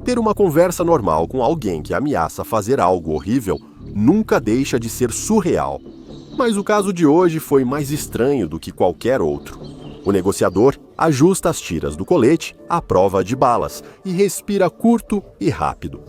Ter uma conversa normal com alguém que ameaça fazer algo horrível nunca deixa de ser surreal. Mas o caso de hoje foi mais estranho do que qualquer outro. O negociador ajusta as tiras do colete à prova de balas e respira curto e rápido.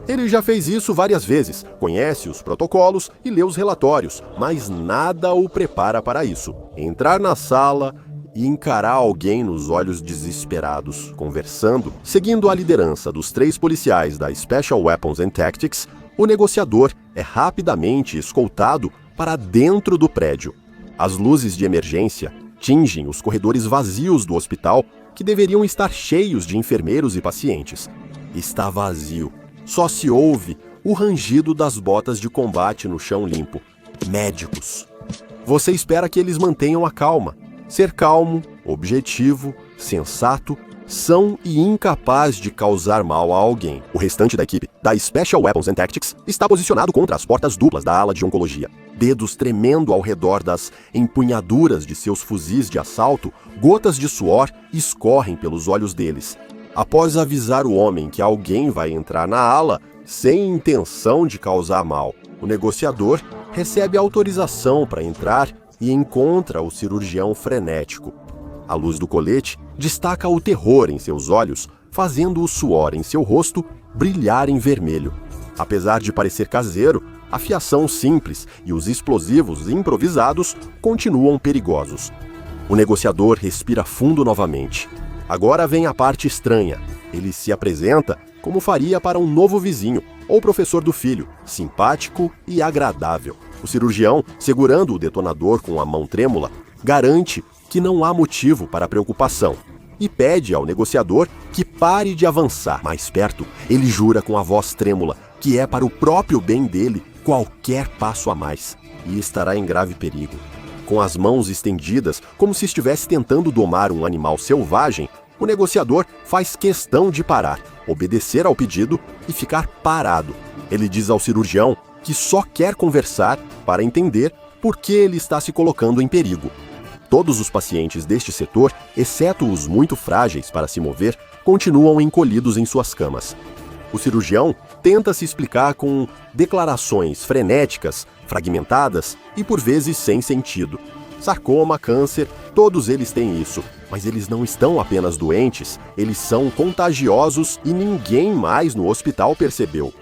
Ele já fez isso várias vezes, conhece os protocolos e lê os relatórios, mas nada o prepara para isso. Entrar na sala e encarar alguém nos olhos desesperados, conversando, seguindo a liderança dos 3 policiais da Special Weapons and Tactics, o negociador é rapidamente escoltado para dentro do prédio. As luzes de emergência tingem os corredores vazios do hospital, que deveriam estar cheios de enfermeiros e pacientes. Está vazio. Só se ouve o rangido das botas de combate no chão limpo. Médicos. Você espera que eles mantenham a calma. Ser calmo, objetivo, sensato, são e incapaz de causar mal a alguém. O restante da equipe da Special Weapons and Tactics está posicionado contra as portas duplas da ala de oncologia. Dedos tremendo ao redor das empunhaduras de seus fuzis de assalto, gotas de suor escorrem pelos olhos deles. Após avisar o homem que alguém vai entrar na ala, sem intenção de causar mal, o negociador recebe autorização para entrar e encontra o cirurgião frenético. A luz do colete destaca o terror em seus olhos, fazendo o suor em seu rosto brilhar em vermelho. Apesar de parecer caseiro, a fiação simples e os explosivos improvisados continuam perigosos. O negociador respira fundo novamente. Agora vem a parte estranha. Ele se apresenta como faria para um novo vizinho ou professor do filho, simpático e agradável. O cirurgião, segurando o detonador com a mão trêmula, garante que não há motivo para preocupação e pede ao negociador que pare de avançar. Mais perto, ele jura com a voz trêmula que é para o próprio bem dele qualquer passo a mais e estará em grave perigo. Com as mãos estendidas, como se estivesse tentando domar um animal selvagem, o negociador faz questão de parar, obedecer ao pedido e ficar parado. Ele diz ao cirurgião que só quer conversar para entender por que ele está se colocando em perigo. Todos os pacientes deste setor, exceto os muito frágeis para se mover, continuam encolhidos em suas camas. O cirurgião tenta se explicar com declarações frenéticas, fragmentadas e por vezes sem sentido. Sarcoma, câncer, todos eles têm isso, mas eles não estão apenas doentes, eles são contagiosos e ninguém mais no hospital percebeu.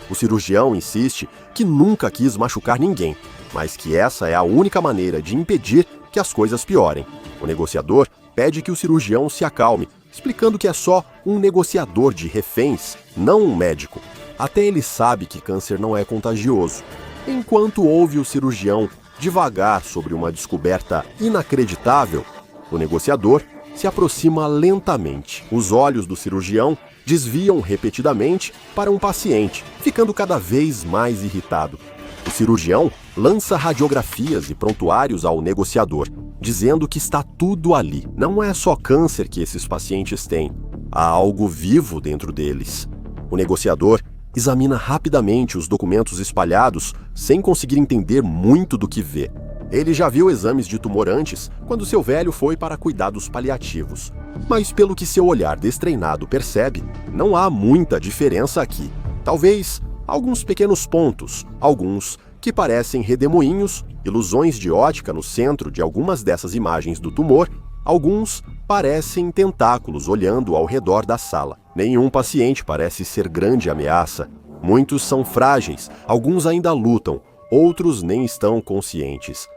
O cirurgião insiste que nunca quis machucar ninguém, mas que essa é a única maneira de impedir que as coisas piorem. O negociador pede que o cirurgião se acalme, explicando que é só um negociador de reféns, não um médico. Até ele sabe que câncer não é contagioso. Enquanto ouve o cirurgião divagar sobre uma descoberta inacreditável, o negociador se aproxima lentamente. Os olhos do cirurgião desviam repetidamente para um paciente, ficando cada vez mais irritado. O cirurgião lança radiografias e prontuários ao negociador, dizendo que está tudo ali. Não é só câncer que esses pacientes têm, há algo vivo dentro deles. O negociador examina rapidamente os documentos espalhados, sem conseguir entender muito do que vê. Ele já viu exames de tumor antes, quando seu velho foi para cuidados paliativos. Mas pelo que seu olhar destreinado percebe, não há muita diferença aqui. Talvez alguns pequenos pontos, alguns que parecem redemoinhos, ilusões de ótica no centro de algumas dessas imagens do tumor, alguns parecem tentáculos olhando ao redor da sala. Nenhum paciente parece ser grande ameaça. Muitos são frágeis, alguns ainda lutam, outros nem estão conscientes,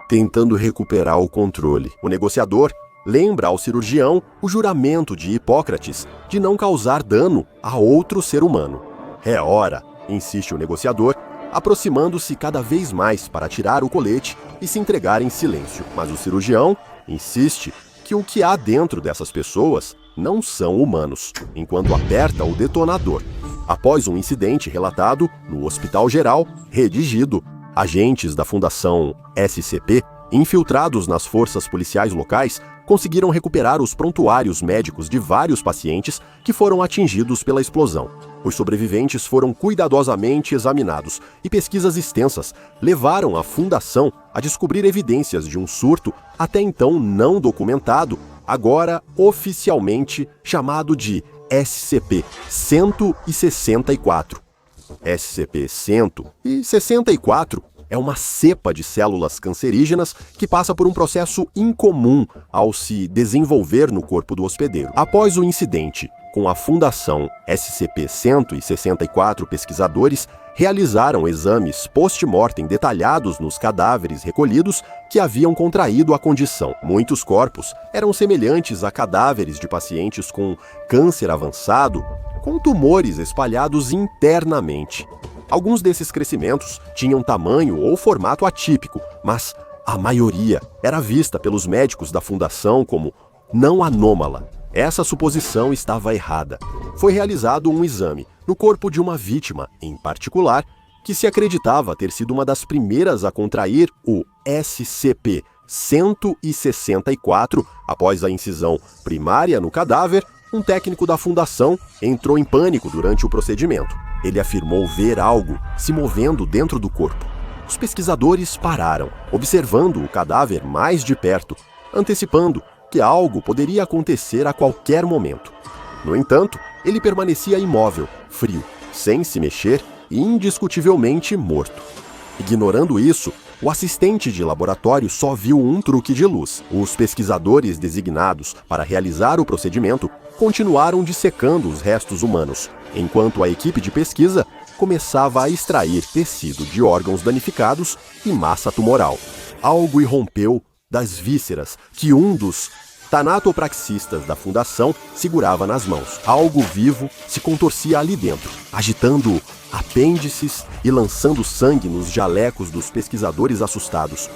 tentando recuperar o controle. O negociador lembra ao cirurgião o juramento de Hipócrates de não causar dano a outro ser humano. É hora, insiste o negociador, aproximando-se cada vez mais para tirar o colete e se entregar em silêncio. Mas o cirurgião insiste que o que há dentro dessas pessoas não são humanos, enquanto aperta o detonador. Após um incidente relatado no Hospital Geral, redigido, agentes da Fundação SCP, infiltrados nas forças policiais locais, conseguiram recuperar os prontuários médicos de vários pacientes que foram atingidos pela explosão. Os sobreviventes foram cuidadosamente examinados e pesquisas extensas levaram a Fundação a descobrir evidências de um surto até então não documentado, agora oficialmente chamado de SCP-164. SCP-164 é uma cepa de células cancerígenas que passa por um processo incomum ao se desenvolver no corpo do hospedeiro. Após o incidente com a Fundação SCP-164, pesquisadores realizaram exames post-mortem detalhados nos cadáveres recolhidos que haviam contraído a condição. Muitos corpos eram semelhantes a cadáveres de pacientes com câncer avançado, com tumores espalhados internamente. Alguns desses crescimentos tinham tamanho ou formato atípico, mas a maioria era vista pelos médicos da Fundação como não anômala. Essa suposição estava errada. Foi realizado um exame no corpo de uma vítima, em particular, que se acreditava ter sido uma das primeiras a contrair o SCP-164 após a incisão primária no cadáver. Um técnico da Fundação entrou em pânico durante o procedimento. Ele afirmou ver algo se movendo dentro do corpo. Os pesquisadores pararam, observando o cadáver mais de perto, antecipando que algo poderia acontecer a qualquer momento. No entanto, ele permanecia imóvel, frio, sem se mexer e indiscutivelmente morto. Ignorando isso, o assistente de laboratório só viu um truque de luz. Os pesquisadores designados para realizar o procedimento continuaram dissecando os restos humanos, enquanto a equipe de pesquisa começava a extrair tecido de órgãos danificados e massa tumoral. Algo irrompeu das vísceras que um dos tanatopraxistas da Fundação segurava nas mãos. Algo vivo se contorcia ali dentro, agitando apêndices e lançando sangue nos jalecos dos pesquisadores assustados.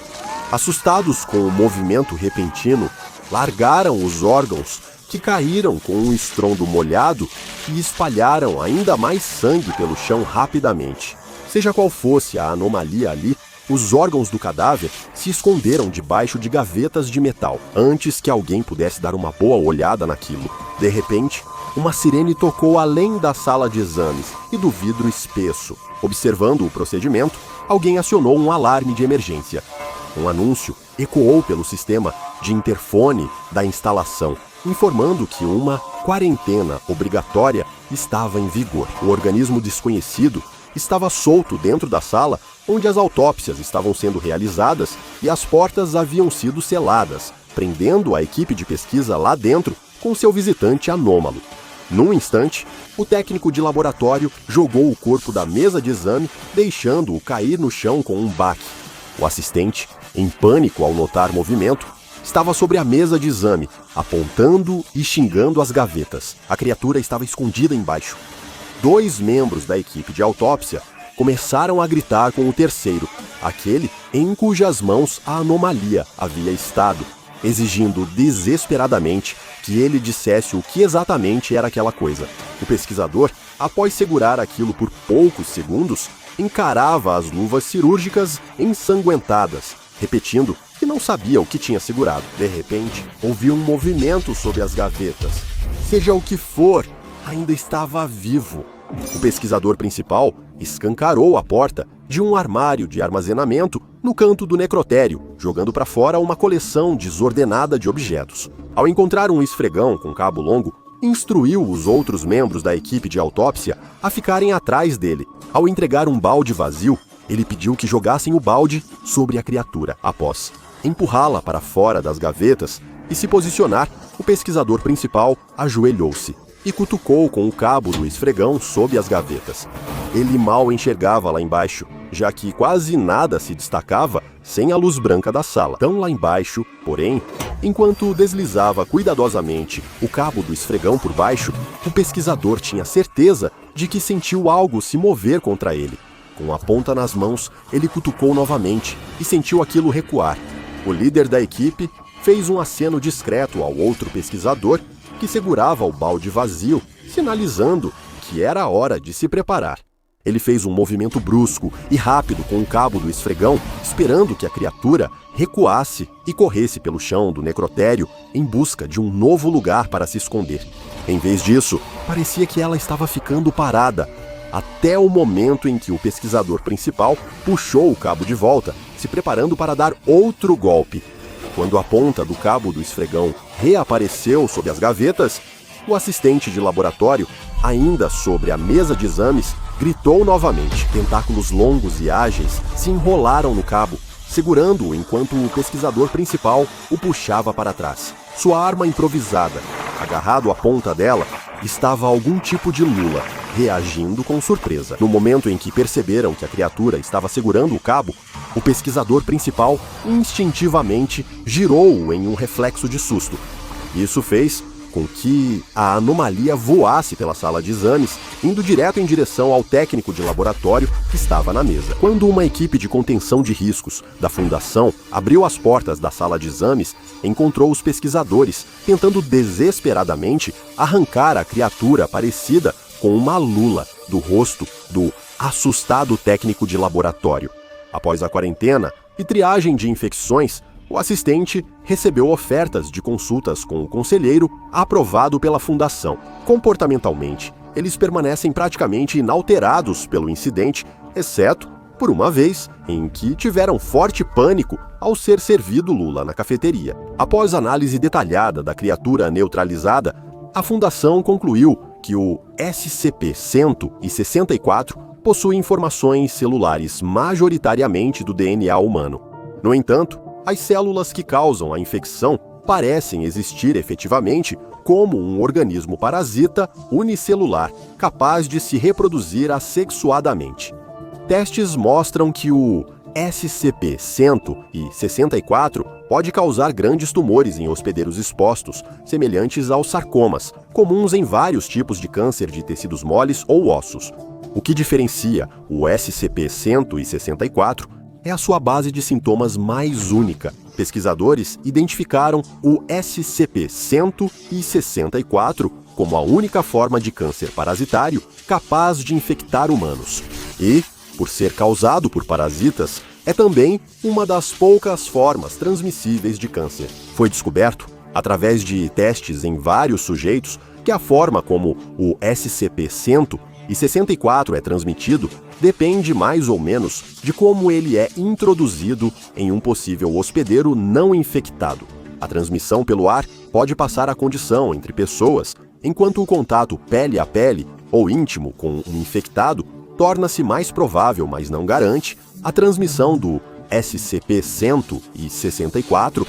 Assustados com o movimento repentino, largaram os órgãos que caíram com um estrondo molhado e espalharam ainda mais sangue pelo chão rapidamente. Seja qual fosse a anomalia ali, os órgãos do cadáver se esconderam debaixo de gavetas de metal, antes que alguém pudesse dar uma boa olhada naquilo. De repente, uma sirene tocou além da sala de exames e do vidro espesso. Observando o procedimento, alguém acionou um alarme de emergência. Um anúncio ecoou pelo sistema de interfone da instalação, informando que uma quarentena obrigatória estava em vigor. O organismo desconhecido estava solto dentro da sala onde as autópsias estavam sendo realizadas e as portas haviam sido seladas, prendendo a equipe de pesquisa lá dentro com seu visitante anômalo. Num instante, o técnico de laboratório jogou o corpo da mesa de exame, deixando-o cair no chão com um baque. O assistente, em pânico ao notar movimento, estava sobre a mesa de exame, apontando e xingando as gavetas. A criatura estava escondida embaixo. 2 membros da equipe de autópsia começaram a gritar com o terceiro, aquele em cujas mãos a anomalia havia estado, exigindo desesperadamente que ele dissesse o que exatamente era aquela coisa. O pesquisador, após segurar aquilo por poucos segundos, encarava as luvas cirúrgicas ensanguentadas, repetindo que não sabia o que tinha segurado. De repente, ouviu um movimento sob as gavetas. Seja o que for, ainda estava vivo. O pesquisador principal escancarou a porta de um armário de armazenamento no canto do necrotério, jogando para fora uma coleção desordenada de objetos. Ao encontrar um esfregão com cabo longo, instruiu os outros membros da equipe de autópsia a ficarem atrás dele. Ao entregar um balde vazio, ele pediu que jogassem o balde sobre a criatura. Após empurrá-la para fora das gavetas e se posicionar, o pesquisador principal ajoelhou-se e cutucou com o cabo do esfregão sob as gavetas. Ele mal enxergava lá embaixo, já que quase nada se destacava sem a luz branca da sala. Tão lá embaixo, porém, enquanto deslizava cuidadosamente o cabo do esfregão por baixo, o pesquisador tinha certeza de que sentiu algo se mover contra ele. Com a ponta nas mãos, ele cutucou novamente e sentiu aquilo recuar. O líder da equipe fez um aceno discreto ao outro pesquisador que segurava o balde vazio, sinalizando que era a hora de se preparar. Ele fez um movimento brusco e rápido com o cabo do esfregão, esperando que a criatura recuasse e corresse pelo chão do necrotério em busca de um novo lugar para se esconder. Em vez disso, parecia que ela estava ficando parada, até o momento em que o pesquisador principal puxou o cabo de volta, se preparando para dar outro golpe. Quando a ponta do cabo do esfregão reapareceu sob as gavetas, O assistente de laboratório, ainda sobre a mesa de exames, gritou novamente. Tentáculos longos e ágeis se enrolaram no cabo, segurando-o enquanto o pesquisador principal o puxava para trás. Sua arma improvisada, agarrado à ponta dela, estava algum tipo de lula, reagindo com surpresa. No momento em que perceberam que a criatura estava segurando o cabo, o pesquisador principal instintivamente girou-o em um reflexo de susto. Isso fez com que a anomalia voasse pela sala de exames, indo direto em direção ao técnico de laboratório que estava na mesa. Quando uma equipe de contenção de riscos da Fundação abriu as portas da sala de exames, encontrou os pesquisadores tentando desesperadamente arrancar a criatura parecida com uma lula do rosto do assustado técnico de laboratório. Após a quarentena e triagem de infecções, o assistente recebeu ofertas de consultas com o conselheiro aprovado pela Fundação. Comportamentalmente, eles permanecem praticamente inalterados pelo incidente, exceto por uma vez em que tiveram forte pânico ao ser servido lula na cafeteria. Após análise detalhada da criatura neutralizada, a Fundação concluiu que o SCP-164 possui informações celulares majoritariamente do DNA humano. No entanto, as células que causam a infecção parecem existir efetivamente como um organismo parasita unicelular capaz de se reproduzir assexuadamente. Testes mostram que o SCP-164 pode causar grandes tumores em hospedeiros expostos, semelhantes aos sarcomas, comuns em vários tipos de câncer de tecidos moles ou ossos. O que diferencia o SCP-164 é a sua base de sintomas mais única. Pesquisadores identificaram o SCP-164 como a única forma de câncer parasitário capaz de infectar humanos. E, por ser causado por parasitas, é também uma das poucas formas transmissíveis de câncer. Foi descoberto, através de testes em vários sujeitos, que a forma como o SCP-164 é transmitido depende mais ou menos de como ele é introduzido em um possível hospedeiro não infectado. A transmissão pelo ar pode passar a condição entre pessoas, enquanto o contato pele a pele ou íntimo com um infectado torna-se mais provável, mas não garante, a transmissão do SCP-164.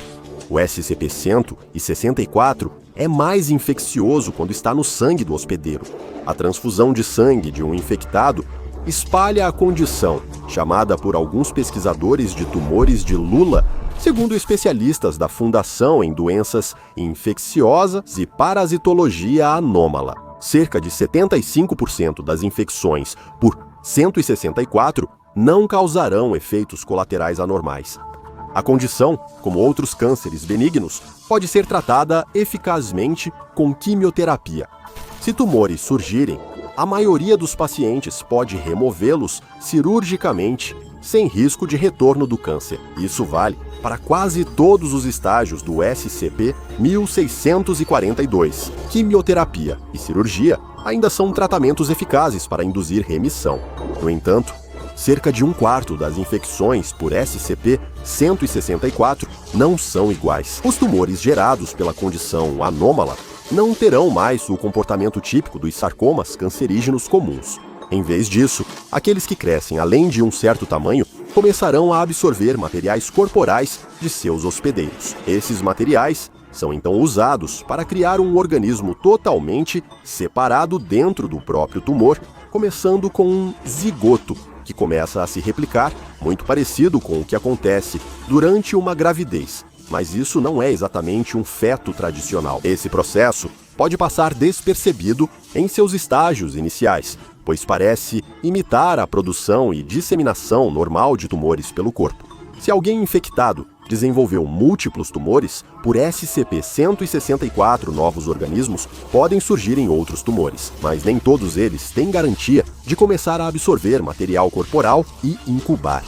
O SCP-164 é mais infeccioso quando está no sangue do hospedeiro. A transfusão de sangue de um infectado espalha a condição, chamada por alguns pesquisadores de tumores de lula, segundo especialistas da Fundação em Doenças Infecciosas e Parasitologia Anômala. Cerca de 75% das infecções por 164 não causarão efeitos colaterais anormais. A condição, como outros cânceres benignos, pode ser tratada eficazmente com quimioterapia. Se tumores surgirem, a maioria dos pacientes pode removê-los cirurgicamente, sem risco de retorno do câncer. Isso vale para quase todos os estágios do SCP-1642. Quimioterapia e cirurgia ainda são tratamentos eficazes para induzir remissão. No entanto, cerca de 1/4 das infecções por SCP-164 não são iguais. Os tumores gerados pela condição anômala não terão mais o comportamento típico dos sarcomas cancerígenos comuns. Em vez disso, aqueles que crescem além de um certo tamanho começarão a absorver materiais corporais de seus hospedeiros. Esses materiais são então usados para criar um organismo totalmente separado dentro do próprio tumor, começando com um zigoto, que começa a se replicar, muito parecido com o que acontece durante uma gravidez. Mas isso não é exatamente um feto tradicional. Esse processo pode passar despercebido em seus estágios iniciais, pois parece imitar a produção e disseminação normal de tumores pelo corpo. Se alguém infectado desenvolveu múltiplos tumores, por SCP-164 novos organismos podem surgir em outros tumores, mas nem todos eles têm garantia de começar a absorver material corporal e incubar.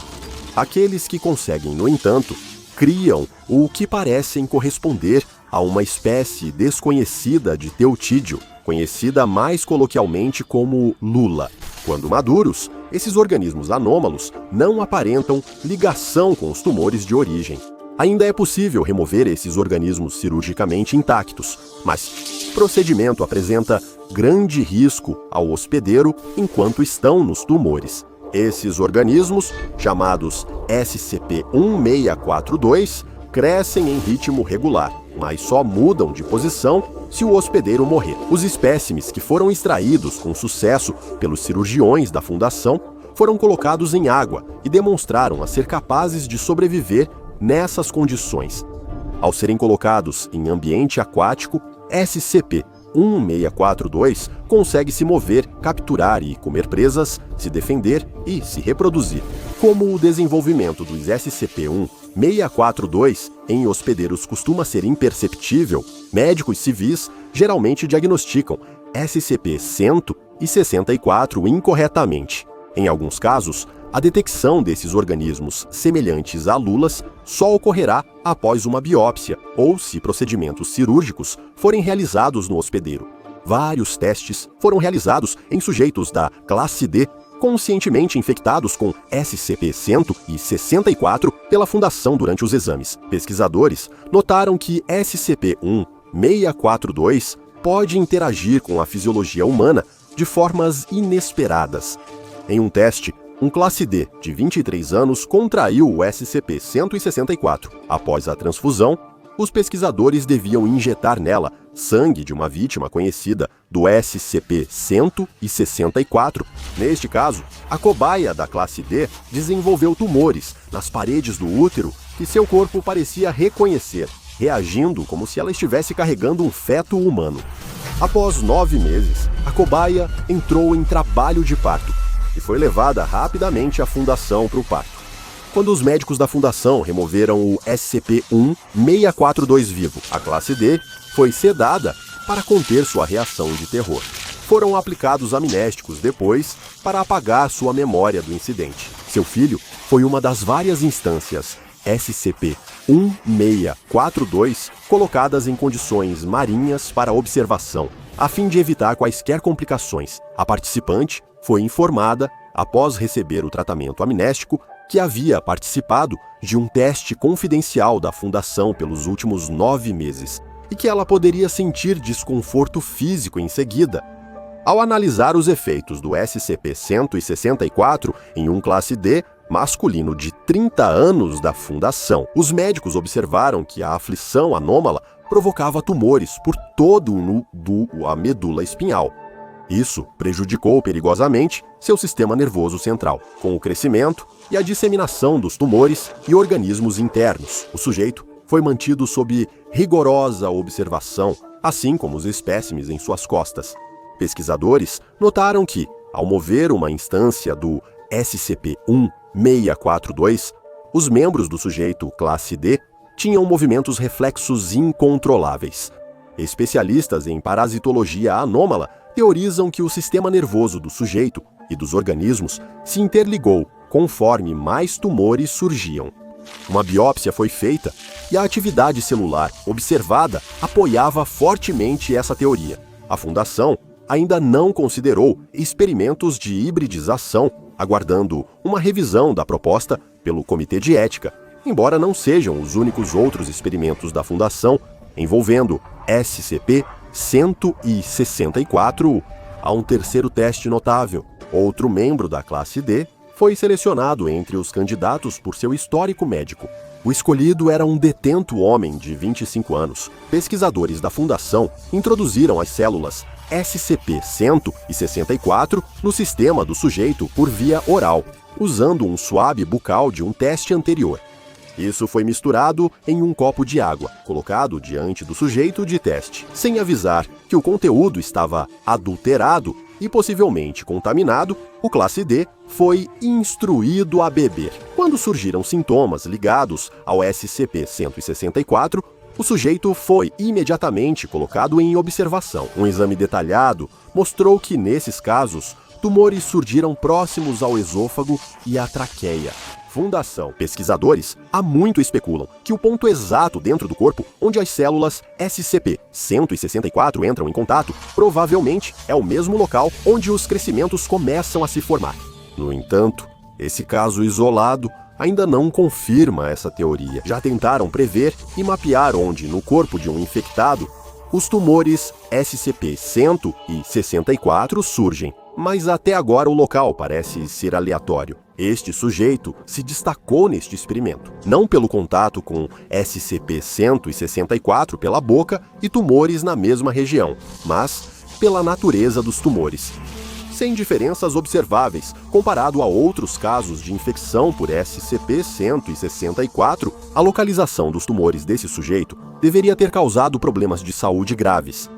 Aqueles que conseguem, no entanto, criam o que parecem corresponder a uma espécie desconhecida de teutídeo, conhecida mais coloquialmente como lula. Quando maduros, esses organismos anômalos não aparentam ligação com os tumores de origem. Ainda é possível remover esses organismos cirurgicamente intactos, mas o procedimento apresenta grande risco ao hospedeiro enquanto estão nos tumores. Esses organismos, chamados SCP-1642, crescem em ritmo regular, mas só mudam de posição se o hospedeiro morrer. Os espécimes que foram extraídos com sucesso pelos cirurgiões da Fundação foram colocados em água e demonstraram a ser capazes de sobreviver nessas condições. Ao serem colocados em ambiente aquático, SCP-1642 consegue se mover, capturar e comer presas, se defender e se reproduzir. Como o desenvolvimento dos SCP-1642 em hospedeiros costuma ser imperceptível, médicos civis geralmente diagnosticam SCP-164 incorretamente. Em alguns casos, a detecção desses organismos semelhantes a lulas só ocorrerá após uma biópsia ou se procedimentos cirúrgicos forem realizados no hospedeiro. Vários testes foram realizados em sujeitos da classe D conscientemente infectados com SCP-164 pela Fundação durante os exames. Pesquisadores notaram que SCP-1642 pode interagir com a fisiologia humana de formas inesperadas. Em um teste, um classe D de 23 anos contraiu o SCP-164. Após a transfusão, os pesquisadores deviam injetar nela sangue de uma vítima conhecida do SCP-164. Neste caso, a cobaia da classe D desenvolveu tumores nas paredes do útero que seu corpo parecia reconhecer, reagindo como se ela estivesse carregando um feto humano. Após 9 meses, a cobaia entrou em trabalho de parto e foi levada rapidamente à Fundação para o parto. Quando os médicos da Fundação removeram o SCP-1642 vivo, a classe D foi sedada para conter sua reação de terror. Foram aplicados amnésticos depois para apagar sua memória do incidente. Seu filho foi uma das várias instâncias SCP-1642 colocadas em condições marinhas para observação, a fim de evitar quaisquer complicações. A participante foi informada, após receber o tratamento amnéstico, que havia participado de um teste confidencial da Fundação pelos últimos 9 meses e que ela poderia sentir desconforto físico em seguida. Ao analisar os efeitos do SCP-164 em um classe D masculino de 30 anos da Fundação, os médicos observaram que a aflição anômala provocava tumores por todo a medula espinhal. Isso prejudicou perigosamente seu sistema nervoso central. Com o crescimento e a disseminação dos tumores e organismos internos, o sujeito foi mantido sob rigorosa observação, assim como os espécimes em suas costas. Pesquisadores notaram que, ao mover uma instância do SCP-1642, os membros do sujeito classe D tinham movimentos reflexos incontroláveis. Especialistas em parasitologia anômala teorizam que o sistema nervoso do sujeito e dos organismos se interligou conforme mais tumores surgiam. Uma biópsia foi feita e a atividade celular observada apoiava fortemente essa teoria. A Fundação ainda não considerou experimentos de hibridização, aguardando uma revisão da proposta pelo Comitê de Ética, embora não sejam os únicos outros experimentos da Fundação envolvendo SCP-164. Há um terceiro teste notável. Outro membro da classe D foi selecionado entre os candidatos por seu histórico médico. O escolhido era um detento homem de 25 anos. Pesquisadores da Fundação introduziram as células SCP-164 no sistema do sujeito por via oral, usando um suave bucal de um teste anterior. Isso foi misturado em um copo de água, colocado diante do sujeito de teste, sem avisar que o conteúdo estava adulterado e possivelmente contaminado. O classe D foi instruído a beber. Quando surgiram sintomas ligados ao SCP-164, o sujeito foi imediatamente colocado em observação. Um exame detalhado mostrou que, nesses casos, tumores surgiram próximos ao esôfago e à traqueia. Fundação. Pesquisadores há muito especulam que o ponto exato dentro do corpo onde as células SCP-164 entram em contato provavelmente é o mesmo local onde os crescimentos começam a se formar. No entanto, esse caso isolado ainda não confirma essa teoria. Já tentaram prever e mapear onde, no corpo de um infectado, os tumores SCP-100 e 64 surgem, mas até agora o local parece ser aleatório. Este sujeito se destacou neste experimento, não pelo contato com SCP-100 e 64 pela boca e tumores na mesma região, mas pela natureza dos tumores. Sem diferenças observáveis comparado a outros casos de infecção por SCP-100 e 64, a localização dos tumores desse sujeito deveria ter causado problemas de saúde graves.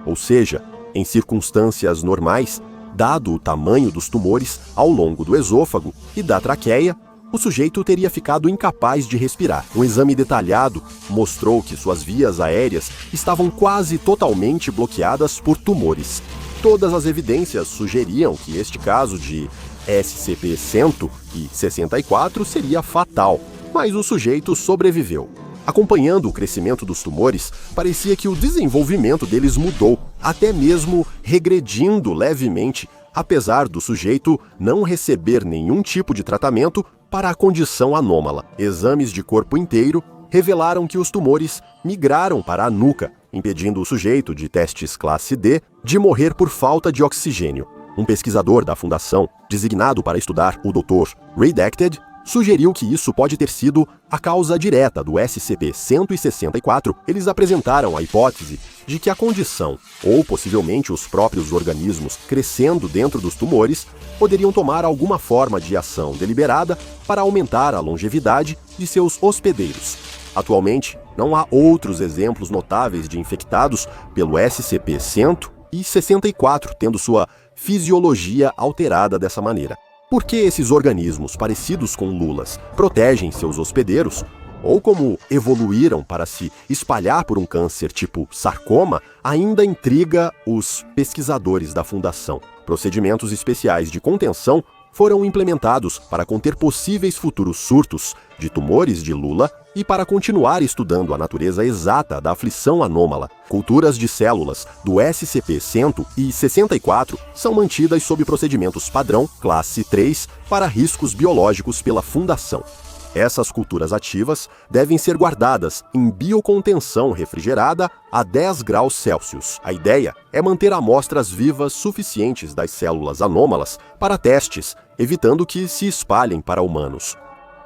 Ou seja, em circunstâncias normais, dado o tamanho dos tumores ao longo do esôfago e da traqueia, o sujeito teria ficado incapaz de respirar. Um exame detalhado mostrou que suas vias aéreas estavam quase totalmente bloqueadas por tumores. Todas as evidências sugeriam que este caso de SCP-100 e 64 seria fatal, mas o sujeito sobreviveu. Acompanhando o crescimento dos tumores, parecia que o desenvolvimento deles mudou, até mesmo regredindo levemente, apesar do sujeito não receber nenhum tipo de tratamento para a condição anômala. Exames de corpo inteiro revelaram que os tumores migraram para a nuca, impedindo o sujeito de testes classe D de morrer por falta de oxigênio. Um pesquisador da fundação, designado para estudar o Dr. Redacted, sugeriu que isso pode ter sido a causa direta do SCP-100 e 64. Eles apresentaram a hipótese de que a condição, ou possivelmente os próprios organismos crescendo dentro dos tumores, poderiam tomar alguma forma de ação deliberada para aumentar a longevidade de seus hospedeiros. Atualmente, não há outros exemplos notáveis de infectados pelo SCP-100 e 64 tendo sua fisiologia alterada dessa maneira. Por que esses organismos parecidos com lulas protegem seus hospedeiros? Ou como evoluíram para se espalhar por um câncer tipo sarcoma, ainda intriga os pesquisadores da Fundação. Procedimentos especiais de contenção foram implementados para conter possíveis futuros surtos de tumores de lula e para continuar estudando a natureza exata da aflição anômala. Culturas de células do SCP-100 e 64 são mantidas sob procedimentos padrão classe 3 para riscos biológicos pela Fundação. Essas culturas ativas devem ser guardadas em biocontenção refrigerada a 10 graus Celsius. A ideia é manter amostras vivas suficientes das células anômalas para testes, evitando que se espalhem para humanos.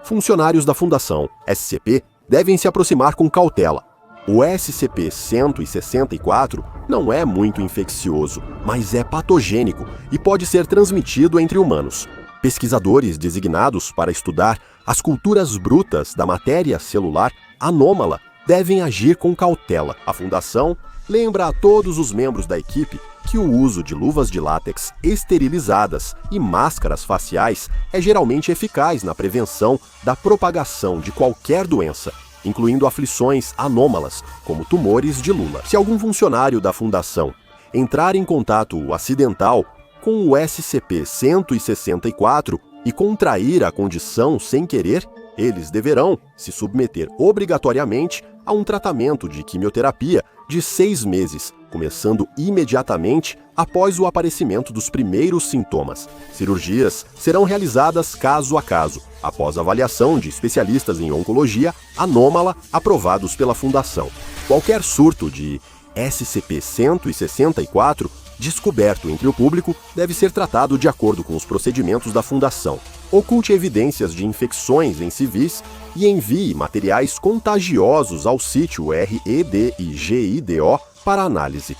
Funcionários da Fundação SCP devem se aproximar com cautela. O SCP-100 e 64 não é muito infeccioso, mas é patogênico e pode ser transmitido entre humanos. Pesquisadores designados para estudar as culturas brutas da matéria celular anômala devem agir com cautela. A Fundação lembra a todos os membros da equipe que o uso de luvas de látex esterilizadas e máscaras faciais é geralmente eficaz na prevenção da propagação de qualquer doença, incluindo aflições anômalas, como tumores de lula. Se algum funcionário da Fundação entrar em contato acidental com o SCP-100 e 64 e contrair a condição sem querer, eles deverão se submeter obrigatoriamente a um tratamento de quimioterapia de 6 meses, começando imediatamente após o aparecimento dos primeiros sintomas. Cirurgias serão realizadas caso a caso, após avaliação de especialistas em oncologia anômala aprovados pela Fundação. Qualquer surto de SCP-100 e 64 descoberto entre o público deve ser tratado de acordo com os procedimentos da Fundação. Oculte evidências de infecções em civis e envie materiais contagiosos ao sítio REDIGIDO para análise.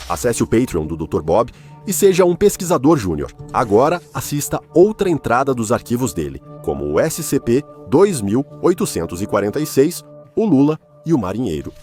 Acesse o Patreon do Dr. Bob e seja um pesquisador júnior. Agora assista outra entrada dos arquivos dele, como o SCP-2846, o Lula e o Marinheiro.